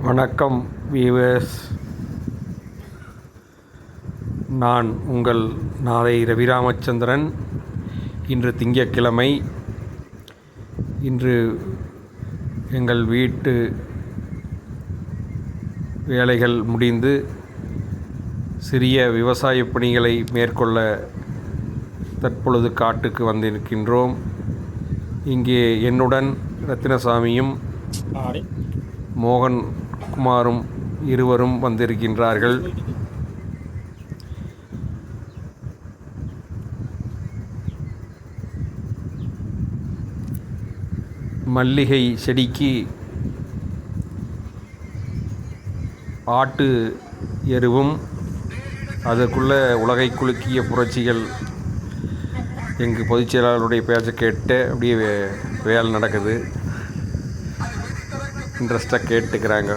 வணக்கம் வியூவர்ஸ், நான் உங்கள் நாதை ரவிராமச்சந்திரன். இன்று திங்கட்கிழமை. இன்று எங்கள் வீட்டு வேலைகள் முடிந்து சிறிய விவசாய பணிகளை மேற்கொள்ள தற்பொழுது காட்டுக்கு வந்திருக்கின்றோம். இங்கே என்னுடன் ரத்தினசாமியும் மோகன் குமாரும் இருவரும் வந்திருக்கின்றார்கள். மல்லிகை செடிக்கு ஆட்டு எருவும் அதற்குள்ள உலகை குலுக்கிய புரட்சிகள் எங்கள் பொதுச் செயலாளருடைய பேச்சை கேட்டு அப்படியே வேலை நடக்குது. இன்ட்ரெஸ்டாக கேட்டுக்கிறாங்க.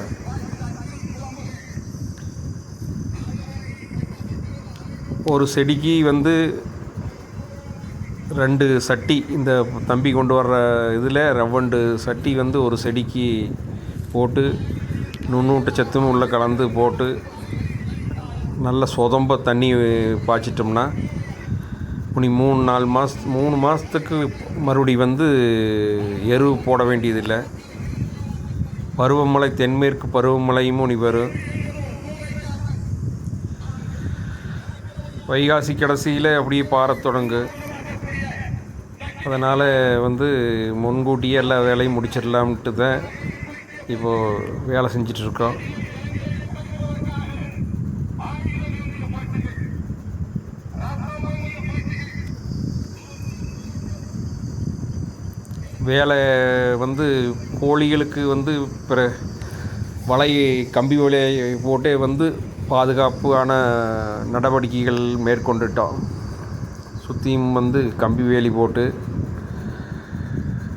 ஒரு செடிக்கு 2 சட்டி, இந்த தம்பி கொண்டு வர்ற இதில் 2 சட்டி ஒரு செடிக்கு போட்டு நுண்ணூட்டச்சத்தும் உள்ளே கலந்து போட்டு நல்ல சொதம்ப தண்ணி பாய்ச்சிட்டோம்னா இனி 3 மாதத்துக்கு மறுபடி எரு போட வேண்டியதில்லை. பருவமழை, தென்மேற்கு பருவமழையும் இனி வரும். வைகாசி கடைசியில் அப்படியே பாரத் தொடங்கு. அதனால் முன்கூட்டியே எல்லா வேலையும் முடிச்சிடலாம்ட்டு தான் இப்போது வேலை செஞ்சிட்ருக்கோம். வேலை கோழிகளுக்கு வலை, கம்பி வலையை போட்டே பாதுகாப்பான நடவடிக்கைகள் மேற்கொண்டுட்டோம். சுற்றியும் கம்பி வேலி போட்டு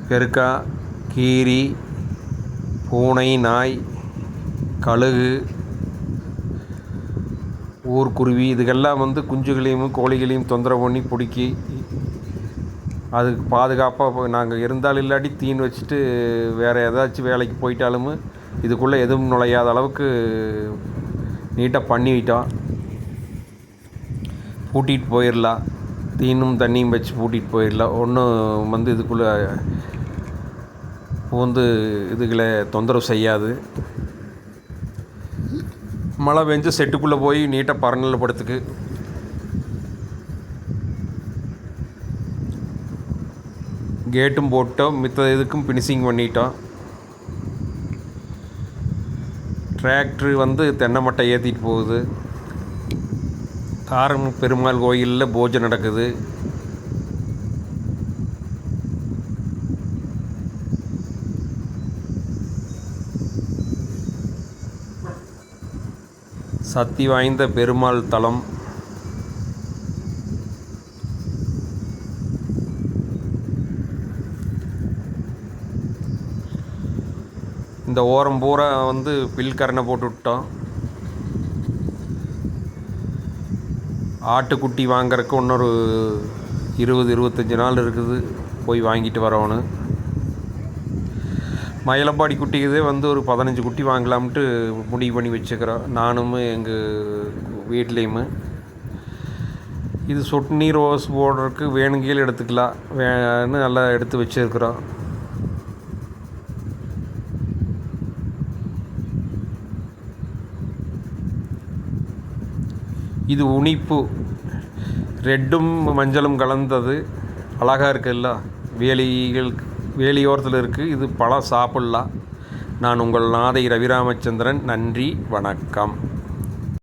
பெருக்கா, கீரி, பூனை, நாய், கழுகு, ஊர்க்குருவி இதுக்கெல்லாம் குஞ்சுகளையும் கோழிகளையும் தொந்தரவு பண்ணி பிடிக்கி அதுக்கு பாதுகாப்பாக நாங்கள் இருந்தாலும் இல்லாட்டி தீன் வச்சுட்டு வேறு ஏதாச்சும் வேலைக்கு போயிட்டாலும் இதுக்குள்ளே எதுவும் நுழையாத அளவுக்கு நீட்டாக பண்ணிவிட்டோம். பூட்டிகிட்டு போயிடலாம், தீனும் தண்ணியும் வச்சு பூட்டிகிட்டு போயிடலாம். ஒன்றும் இதுக்குள்ளே இதுகளை தொந்தரவு செய்யாது. மழை பெஞ்சு செட்டுக்குள்ளே போய் நீட்டாக பரநிலை படுத்துக்கு. கேட்டும் போட்டோம், மித்த இதுக்கும் ஃபினிஷிங் பண்ணிட்டோம். டிராக்டரு தென்னை மட்டை ஏற்றிட்டு போகுது. காரம் பெருமாள் கோயிலில் பூஜை நடக்குது. சக்தி வாய்ந்த பெருமாள் தலம். இந்த ஓரம் பூரா பில்கரணை போட்டு விட்டோம். ஆட்டுக்குட்டி வாங்கிறதுக்கு இன்னொரு 20-25 நாள் இருக்குது. போய் வாங்கிட்டு வரணும். மயிலம்பாடி குட்டிக்குதே ஒரு 15 குட்டி வாங்கலாம்ட்டு முடிவு பண்ணி வச்சுக்கிறோம். நானும் எங்கள் வீட்லேயுமே. இது சொட்டு நீர் ரோஸ் போடுறதுக்கு வேணுங்கீழ் எடுத்துக்கலாம் வேணுன்னு நல்லா எடுத்து வச்சுருக்குறோம். இது உணிப்பு, ரெட்டும் மஞ்சளும் கலந்தது. அழகாக இருக்குல்ல, வேலியோரத்தில் இருக்குது. இது பழம் சாப்பிட்லாம். நான் உங்கள் நாதை ரவிராமச்சந்திரன். நன்றி, வணக்கம்.